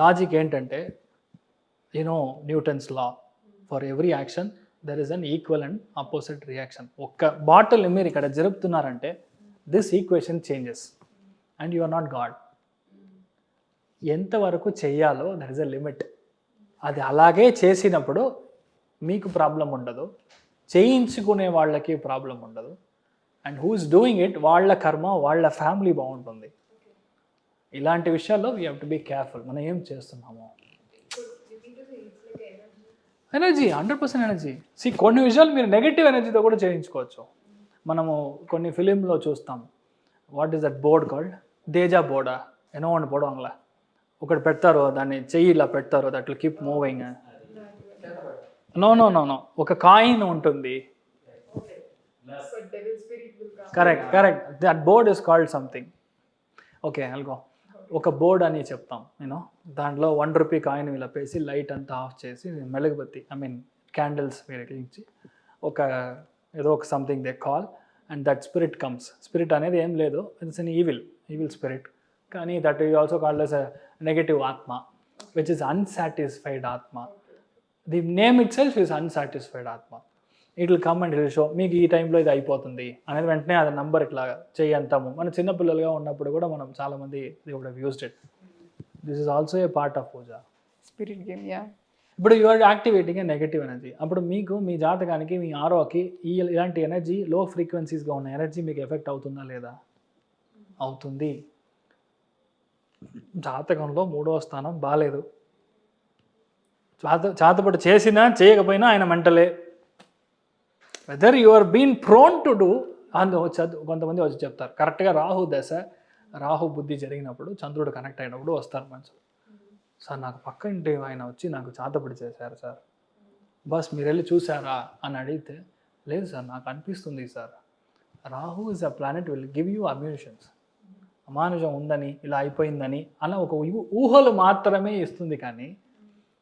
Logic ఏంటంటే Newton's law, for every action there is an equal and opposite reaction. ఒక్క bottle మీరు ఇక్కడ జరుపుతున్నారంటే this equation changes and you are not god. ఎంతవరకు చెయ్యాలో there is a limit. అది అలాగే చేసినప్పుడు మీకు ప్రాబ్లం ఉండదు, చేయించుకునే వాళ్ళకి ప్రాబ్లం ఉండదు, and who is doing it వాళ్ళ కర్మ వాళ్ళ ఫ్యామిలీ బాగుంటుంది. ఇలాంటి విషయాల్లో we have to be careful. మనం ఏం చేస్తున్నామో. Energy 100% energy. కొన్ని విషయాలు మీరు నెగిటివ్ ఎనర్జీతో కూడా చేయించుకోవచ్చు. మనము కొన్ని ఫిలింలో చూస్తాం. What is that board called? దేజా బోర్డా ఎనో అని పోవడంలా ఒకటి పెడతారు, దాన్ని చెయ్యి ఇలా పెడతారు, that will keep moving. No ఒక కాయిన్ ఉంటుంది. Correct that board is called something. Okay అల్గో ఒక బోర్డ్ అని చెప్తాం. దాంట్లో ₹1 కాయిన్ ఇలా పేసి లైట్ అంతా ఆఫ్ చేసి మెలుగుబత్తి క్యాండిల్స్ వెలిగించి ఏదో ఒక something they call and that spirit comes. Spirit అనేది ఏం లేదు, ఇట్స్ అన్ ఈవిల్ స్పిరిట్. కానీ that is also called as a negative ఆత్మ, విచ్ ఇస్ అన్సాటిస్ఫైడ్ ఆత్మ. The name itself is unsatisfied ఆత్మ. It will come and it will show మీకు ఈ టైంలో ఇది అయిపోతుంది అనేది వెంటనే అది నంబర్ ఇట్లా చెయ్యంతాము. మన చిన్నపిల్లలుగా ఉన్నప్పుడు కూడా మనం చాలామంది they would have used it. This is also a part of puja, spirit game. ఇప్పుడు you are activating a negative energy. అప్పుడు మీకు మీ జాతకానికి మీ ఆరోకి ఇలాంటి ఎనర్జీ లో ఫ్రీక్వెన్సీస్గా ఉన్న ఎనర్జీ మీకు ఎఫెక్ట్ అవుతుందా లేదా? అవుతుంది. జాతకంలో 3వ స్థానం బాగాలేదు. చేతపడి చేసినా చేయకపోయినా ఆయన మెంటలే. Whether you are been prone to do కొంతమంది వచ్చి చెప్తారు కరెక్ట్గా రాహు బుద్ధి జరిగినప్పుడు చంద్రుడు కనెక్ట్ అయినప్పుడు వస్తారు మనుషులు. సార్ నాకు పక్క ఇంటి ఆయన వచ్చి నాకు చేతపడి చేశారు సార్, బస్ మీరు వెళ్ళి చూసారా అని అడిగితే లేదు సార్ నాకు అనిపిస్తుంది sir. Rahu is a planet will give you ammunitions. అమానుషం ఉందని ఇలా అయిపోయిందని అలా ఒక ఊహలు మాత్రమే ఇస్తుంది, కానీ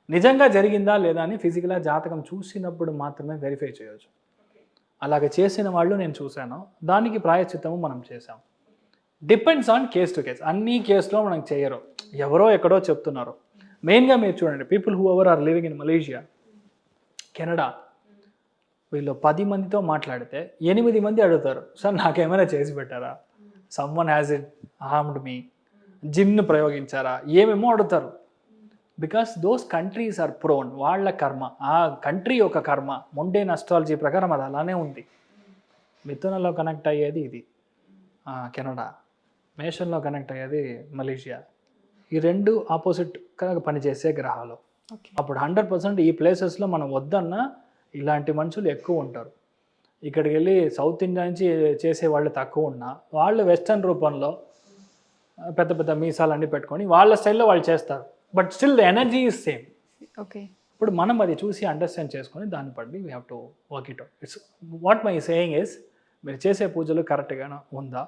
నిజంగా జరిగిందా లేదా అని ఫిజికల్గా జాతకం చూసినప్పుడు మాత్రమే వెరిఫై చేయవచ్చు. అలాగే చేసిన వాళ్ళు నేను చూశాను, దానికి ప్రాయశ్చిత్తము మనం చేసాం. Depends on case to case. అన్ని కేసులో మనం చేయరు, ఎవరో ఎక్కడో చెప్తున్నారు. మెయిన్గా మీరు చూడండి, people who ever are living in Malaysia, Canada, వీళ్ళు 10 మందితో మాట్లాడితే 8 మంది అడుగుతారు సార్ నాకేమైనా చేసి పెట్టారా, someone has it harmed me, జిన్ను ప్రయోగించారా, ఏమేమో అడుగుతారు. Because those countries are prone. వాళ్ళ కర్మ, ఆ కంట్రీ యొక్క కర్మ మొండేన్ అస్ట్రాలజీ ప్రకారం అది అలానే ఉంది. మిథునంలో కనెక్ట్ అయ్యేది ఇది కెనడా, మేషంలో కనెక్ట్ అయ్యేది మలేషియా. ఈ 2 ఆపోజిట్గా పనిచేసే గ్రహాలు. అప్పుడు 100% ఈ ప్లేసెస్లో మనం వద్దన్నా ఇలాంటి మనుషులు ఎక్కువ ఉంటారు. ఇక్కడికి వెళ్ళి సౌత్ ఇండియా నుంచి చేసే వాళ్ళు తక్కువ ఉన్నా వాళ్ళు వెస్టర్న్ రూపంలో పెద్ద పెద్ద మీసాలన్నీ పెట్టుకొని వాళ్ళ స్టైల్లో వాళ్ళు చేస్తారు. But still the energy is same. Okay, ఇప్పుడు మనం అది చూసి అండర్స్టాండ్ చేసుకొని దాన్ని బట్టి we have to work it out. It's what my saying is, మీరు చేసే పూజలు కరెక్ట్గా ఉందా,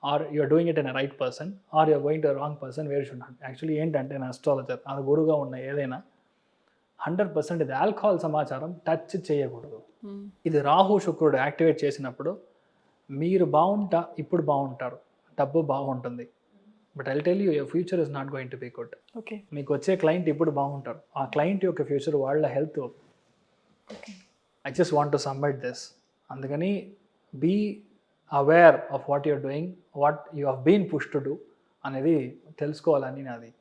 or you're doing it in right person, or you're going to wrong person, where should not. Actually ఏంటంటే నా అస్ట్రాలజర్ ఆ గురువుగా ఉన్న ఏదైనా 100% ఇది ఆల్కహాల్ సమాచారం టచ్ చేయకూడదు. ఇది రాహు శుక్రుడు యాక్టివేట్ చేసినప్పుడు మీరు ఇప్పుడు బాగుంటారు, డబ్బు బాగుంటుంది. But I tell you your future is not going to be good. Okay, మీకు వచ్చే క్లయింట్ ఇప్పుడు బాగుంటారు, ఆ క్లయింట్ యొక్క ఫ్యూచర్ వాళ్ళ health. I just want to submit this. అందుకని be aware of what you're doing, what you have been push to do అనేది తెలుసుకోవాలని నాది.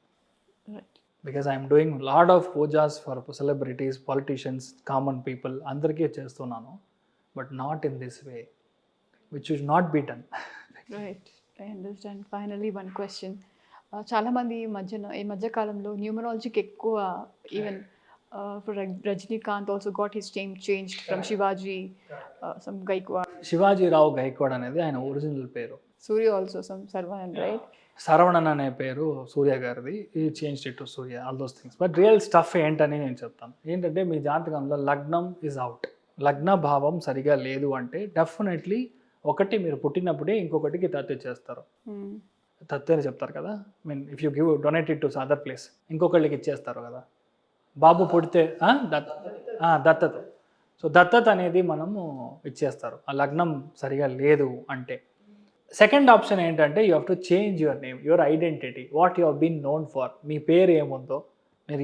Because I'm doing lot of pujas for celebrities, politicians, common people అందరికీ చేస్తున్నాను. But not in this way, which should not be done. Right, I understand. Finally one question. చాలామంది ఈ మధ్య కాలంలో న్యూమరాలజీకి ఎక్కువ, even Rajinikanth also got his name changed from Shivaji some Gaikwad. Shivajirao Gaikwad అనేది ఆయన ఒరిజినల్ పేరు. Surya also some Saravanan, right? Saravanan అనే పేరు సూర్య గారిది. ఈ change it to Surya, all those things. But real stuff ఏంటని నేను చెప్తాను. ఏంటంటే మీ జాతకంలో లగ్నం ఈజ్ అవుట్, లగ్న భావం సరిగా లేదు అంటే డెఫినెట్లీ ఒకటి మీరు పుట్టినప్పుడే ఇంకొకటికి తత్తు చేస్తారు. తత్తు అని చెప్తారు కదా, if you give donate it to other place, ఇంకొకళ్ళకి ఇచ్చేస్తారు కదా. బాబు పుడితే దత్తత. సో దత్తత అనేది మనము ఇచ్చేస్తారు ఆ లగ్నం సరిగా లేదు అంటే. సెకండ్ ఆప్షన్ ఏంటంటే you have to change your name, your identity, what you have been known for. మీ పేరు ఏముందో, మీరు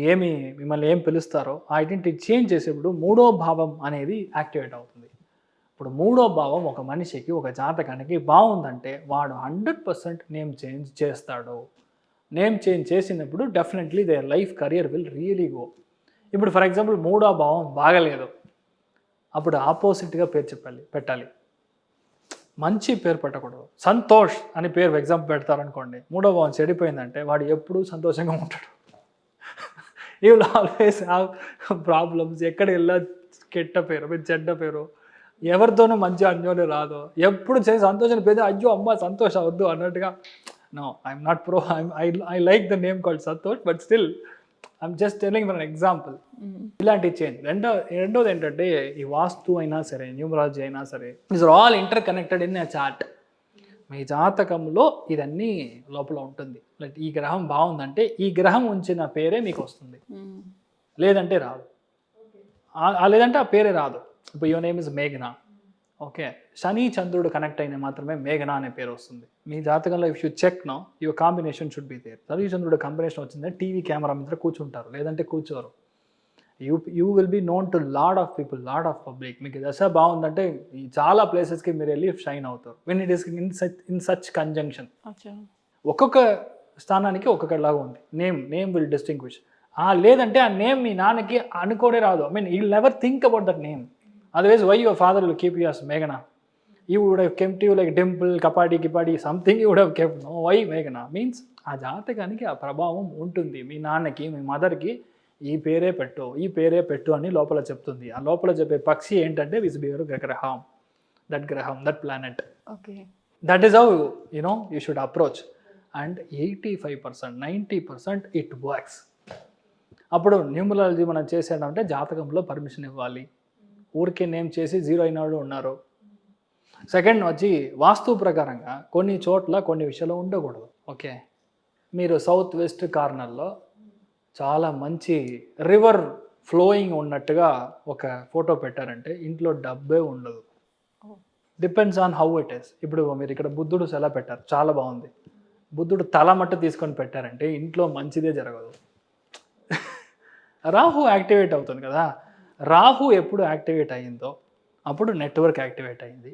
మిమ్మల్ని ఏం పిలుస్తారో ఆ ఐడెంటిటీ చేంజ్ చేసేప్పుడు మూడో భావం అనేది యాక్టివేట్ అవుతుంది. ఇప్పుడు మూడో భావం ఒక మనిషికి, ఒక జాతకానికి బాగుందంటే వాడు 100% నేమ్ చేంజ్ చేస్తాడు. నేమ్ చేంజ్ చేసినప్పుడు definitely their life career will really go. ఇప్పుడు ఫర్ ఎగ్జాంపుల్ మూడో భావం బాగలేదు, అప్పుడు ఆపోజిట్గా పేరు పెట్టాలి. మంచి పేరు పెట్టకూడదు. సంతోష్ అని పేరు ఎగ్జాంపుల్ పెడతారనుకోండి, మూడో భావం చెడిపోయిందంటే వాడు ఎప్పుడూ సంతోషంగా ఉంటాడు. You will always have problems. ఎక్కడ వెళ్ళా కెట్ట పేరు, మీరు చెడ్డ పేరు, ఎవరితోనూ మంచి అన్యోన్యం రాదు. ఎప్పుడు చేసి సంతోషాన్ని పేరు అయ్యో అమ్మ సంతోష్ అవద్దు అన్నట్టుగా. No, I'm not pro. I like the name called Santosh, but still I'm just telling for an example. ఇలాంటి చేంజ్. రెండోది ఏంటంటే ఈ వాస్తు అయినా సరే, న్యూమరాలజీ అయినా సరే, is all interconnected in a chart. మీ జాతకంలో ఇదన్నీ లోపల ఉంటుంది. లైక్ ఈ గ్రహం బాగుందంటే ఈ గ్రహం ఉంచిన పేరే మీకు వస్తుంది, లేదంటే రాదు. లేదంటే ఆ పేరే రాదు. ఇప్పుడు యువర్ నేమ్ ఇస్ మేఘన, ఓకే, శని చంద్రుడు కనెక్ట్ అయిన మాత్రమే మేఘన అనే పేరు వస్తుంది. మీ జాతకంలో if you check no your combination should be there. Shani చంద్రుడు కాంబినేషన్ వచ్చిందంటే టీవీ కెమెరా మీద కూర్చుంటారు, లేదంటే కూర్చోరు. You will be known to lot of people, lot of public. మీకు దశ బాగుందంటే చాలా ప్లేసెస్కి మీరు వెళ్ళి షైన్ అవుతారు. When it is in such conjunction. ఒక్కొక్క స్థానానికి ఒక్కొక్కలాగా ఉంది. Name will distinguish. లేదంటే ఆ నేమ్ మీ నాన్నకి అనుకోనే రాదు. I mean you will never think about that name. Otherwise, why your father will keep you as Meghana? You would have kept you like Dimple, Kapadi, something you would have kept. No, why Meghana? Means ఆ జాతకానికి ఆ ప్రభావం ఉంటుంది. మీ నాన్నకి, మీ మదర్కి ఈ పేరే పెట్టు అని లోపల చెప్తుంది. ఆ లోపల చెప్పే పక్షి ఏంటంటే విస్బియర్ గ్రహం, that planet. Okay, that is how you should approach. And 85%, 90% it works. అప్పుడు న్యూమరాలజీ మనం చేసేటంటే జాతకంలో పర్మిషన్ ఇవ్వాలి. ఊరికే నేమ్ చేసి 0 అయిన వాళ్ళు ఉన్నారు. సెకండ్ వచ్చి వాస్తు ప్రకారంగా కొన్ని చోట్ల కొన్ని విషయాలు ఉండకూడదు. ఓకే, మీరు సౌత్ వెస్ట్ కార్నర్లో చాలా మంచి రివర్ ఫ్లోయింగ్ ఉన్నట్టుగా ఒక ఫోటో పెట్టారంటే ఇంట్లో డబ్బే ఉండదు. Depends on how it is. ఇప్పుడు మీరు ఇక్కడ బుద్ధుడు ఎలా పెట్టారు, చాలా బాగుంది. బుద్ధుడు తల మట్టు తీసుకొని పెట్టారంటే ఇంట్లో మంచిదే జరగదు. రాహు యాక్టివేట్ అవుతుంది కదా. రాహు ఎప్పుడు యాక్టివేట్ అయ్యిందో అప్పుడు నెట్వర్క్ యాక్టివేట్ అయింది.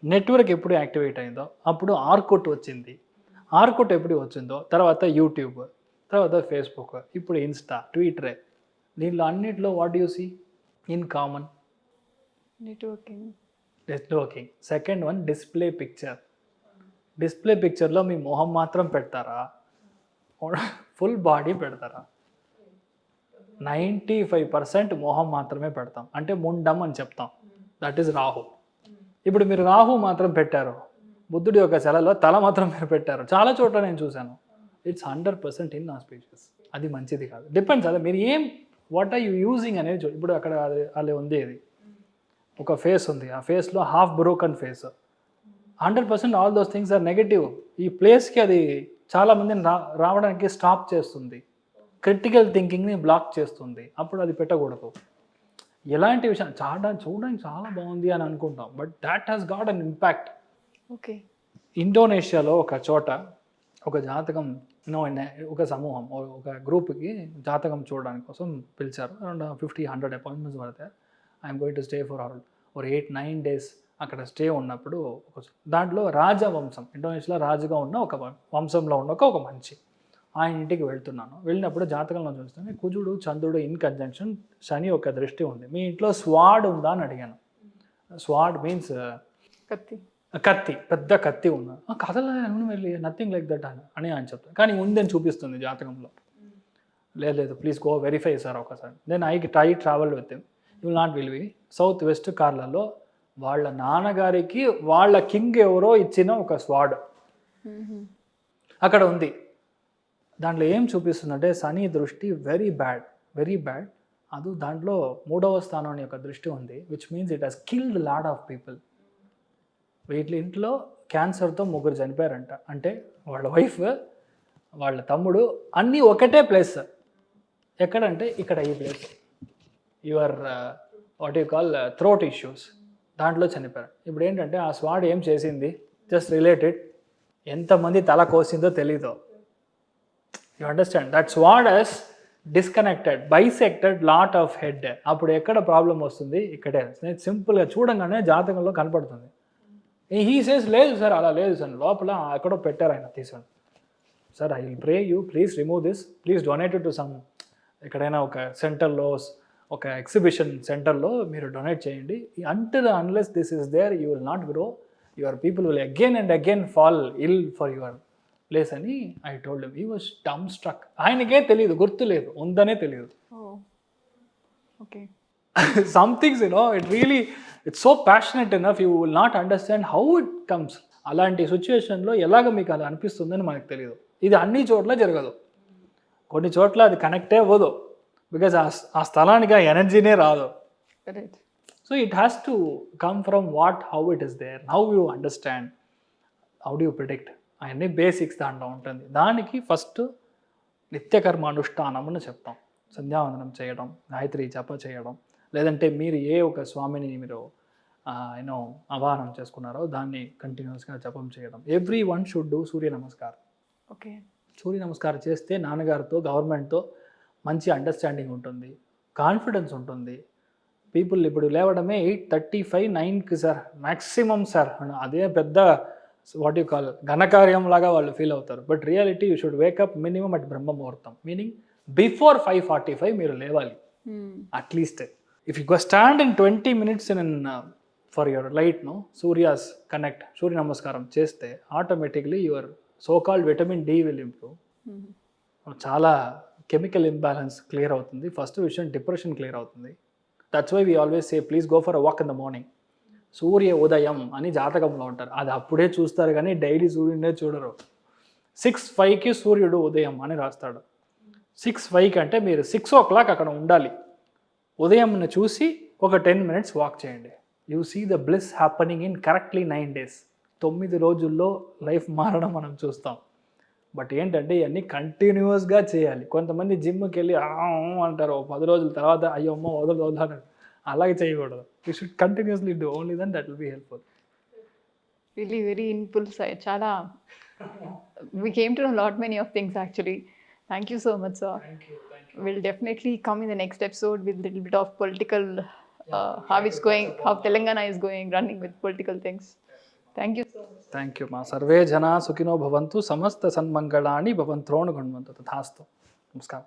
నెట్వర్క్ ఎప్పుడు యాక్టివేట్ అయిందో అప్పుడు ఆర్కుట్ వచ్చింది. ఆర్కుట్ ఎప్పుడు వచ్చిందో తర్వాత యూట్యూబ్, తర్వాత ఫేస్బుక్, ఇప్పుడు ఇన్స్టా, ట్విట్టర్. దీనిలో అన్నింటిలో what you see in common? Networking. Second one display picture. డిస్ప్లే పిక్చర్లో మీ మొహం మాత్రం పెడతారా, ఫుల్ బాడీ పెడతారా? 95% మొహం మాత్రమే పెడతాం, అంటే ముండం అని చెప్తాం. That is Rahu. ఇప్పుడు మీరు రాహు మాత్రం పెట్టారు, బుద్ధుడి యొక్క శలలో తల మాత్రం మీరు పెట్టారు. చాలా చోట్ల నేను చూశాను. It's 100% in auspicious. అది మంచిది కాదు. డిపెండ్స్, అదే మీరు వాట్ ఆర్ యూ యూజింగ్ అనేది. ఇప్పుడు అక్కడ అలా ఉంది, అది ఒక ఫేస్ ఉంది, ఆ ఫేస్లో half broken face. 100% all those things are negative. ఈ ప్లేస్కి అది చాలామందిని రావడానికి స్టాప్ చేస్తుంది, క్రిటికల్ థింకింగ్ని బ్లాక్ చేస్తుంది. అప్పుడు అది పెట్టకూడదు. ఎలాంటి విషయం చూడడానికి చాలా బాగుంది అని అనుకుంటాం, but that has got an impact. Okay, ఇండోనేషియాలో ఒక చోట ఒక జాతకం, ఒక సమూహం, ఒక గ్రూప్కి జాతకం చూడడానికి కోసం పిలిచారు. అరౌండ్ 50-100 అపాయింట్మెంట్స్ పడతాయి. I'm going to stay for ఒక 8-9 days అక్కడ స్టే ఉన్నప్పుడు దాంట్లో రాజవంశం, ఇండోనేషియాలో రాజుగా ఉన్న ఒక వంశంలో ఉన్న ఒక మనిషి, ఆయన ఇంటికి వెళ్తున్నాను. వెళ్ళినప్పుడు జాతకంలో చూస్తాను కుజుడు చంద్రుడు ఇన్ కంజంక్షన్, శని యొక్క దృష్టి ఉంది. మీ ఇంట్లో స్వాడ్ ఉందా అని అడిగాను. స్వాడ్ మీన్స్ కత్తి, పెద్ద కత్తి ఉన్నా. కథలో వెళ్ళి నథింగ్ లైక్ దట్ అని ఆయన చెప్తాను, కానీ ఉందని చూపిస్తుంది జాతకంలో. లేదు ప్లీజ్ గో వెరిఫై సార్ ఒకసారి. Then I travel with him. You will not believe, south west కార్లలో వాళ్ళ నాన్నగారికి వాళ్ళ కింగ్ ఎవరో ఇచ్చిన ఒక స్వాడ్ అక్కడ ఉంది. దాంట్లో ఏం చూపిస్తుందంటే శని దృష్టి వెరీ బ్యాడ్. అది దాంట్లో 3వ స్థానం యొక్క దృష్టి ఉంది, which means it has killed lot of people. వీటి ఇంట్లో క్యాన్సర్తో 3 చనిపోయారంట. అంటే వాళ్ళ వైఫ్, వాళ్ళ తమ్ముడు, అన్నీ ఒకటే ప్లేస్. ఎక్కడంటే ఇక్కడ ఈ place, your what you call throat issues, దాంట్లో చనిపోయారు. ఇప్పుడు ఏంటంటే ఆ స్వాడ్ ఏం చేసింది, జస్ట్ రిలేటెడ్ ఎంతమంది తల కోసిందో తెలీదు. You understand, that's what us disconnected, bisected lot of head. అప్పుడు ఎక్కడ ప్రాబ్లం వస్తుంది? ఇక్కడే. సింపుల్గా చూడంగానే జాతకంలో కనపడుతుంది. హీ సేస్ లేదు సార్, అలా లేదు సార్, లోపల ఎక్కడో పెట్టారు ఆయన తీసుకోండి sir, I will pray you, please remove this, please donate to some, ఎక్కడైనా ఒక సెంటర్లో, ఒక ఎగ్జిబిషన్ సెంటర్లో మీరు డొనేట్ చేయండి. Until unless this is there you will not grow, your people will again and again fall ill for your place అని I told him. He was dumbstruck. ఆయనకే తెలియదు, గుర్తు లేదు, ఉందనే తెలియదు. Okay. Some things, it really, it's so passionate enough, you will not understand how it comes. అలాంటి సిచ్యువేషన్లో ఎలాగ మీకు అది అనిపిస్తుందని మనకు తెలియదు. ఇది అన్ని చోట్ల జరగదు, కొన్ని చోట్ల అది కనెక్టే అవ్వదు, బికాజ్ ఆ స్థలానికి ఆ ఎనర్జీనే రాదు. So it has to come from how it is there, how you understand, how do you predict, అవన్నీ బేసిక్స్ దాంట్లో ఉంటుంది. దానికి ఫస్ట్ నిత్యకర్మ అనుష్ఠానం అని చెప్తాం. సంధ్యావందనం చేయడం, గాయత్రి జప చేయడం, లేదంటే మీరు ఏ ఒక స్వామిని మీరు ఆవాహనం చేసుకున్నారో దాన్ని కంటిన్యూస్గా జపం చేయడం. ఎవ్రీ వన్ షుడ్ డూ సూర్య నమస్కారం. ఓకే. సూర్య నమస్కారం చేస్తే నాన్నగారితో, గవర్నమెంట్తో మంచి అండర్స్టాండింగ్ ఉంటుంది, కాన్ఫిడెన్స్ ఉంటుంది. పీపుల్ ఇప్పుడు లేవడమే 8:35, 9కి సార్ మ్యాక్సిమం సార్, అదే పెద్ద వాట్ యూ కాల్ ఘనకార్యం లాగా వాళ్ళు ఫీల్ అవుతారు. But reality you should wake up minimum at Brahma muhurtam, meaning before 5:45 మీరు లేవాలి at least. If you go stand in 20 minutes for your light Surya's connect, Surya namaskaram చేస్తే automatically your so called vitamin D will improve. చాలా chemical imbalance clear అవుతుంది. First విషయం depression clear అవుతుంది. That's why we always say please go for a walk in the morning. Surya ఉదయం అని జాతకంలో ఉంటారు, అది అప్పుడే చూస్తారు కానీ డైలీ సూర్యుడే చూడరు. 6:05కి సూర్యుడు ఉదయం అని రాస్తాడు. 6:05 అంటే మీరు 6 o'clock అక్కడ ఉండాలి. ఉదయం చూసి ఒక 10 minutes వాక్ చేయండి. You see the bliss happening in correctly 9 days. 9 రోజుల్లో లైఫ్ మారడం మనం చూస్తాం. బట్ ఏంటంటే ఇవన్నీ కంటిన్యూస్గా చేయాలి. కొంతమంది జిమ్కి వెళ్ళి అంటారు, 10 రోజుల తర్వాత అయ్యో అమ్మో వదలదు, అలాగే చేయకూడదు. You should continuously do, only then that will be helpful. Really very impulse. చాలా we came to know a lot many of things actually. Thank you so much, sir. Thank you. We'll definitely come in the next episode with a little bit of political, how it's going, how Telangana is going, running with political things. Thank you so much. Thank you, ma. Sarve jana sukhino bhavantu, samasta sanmangalani bhavantu, thaasthu. Namaskar.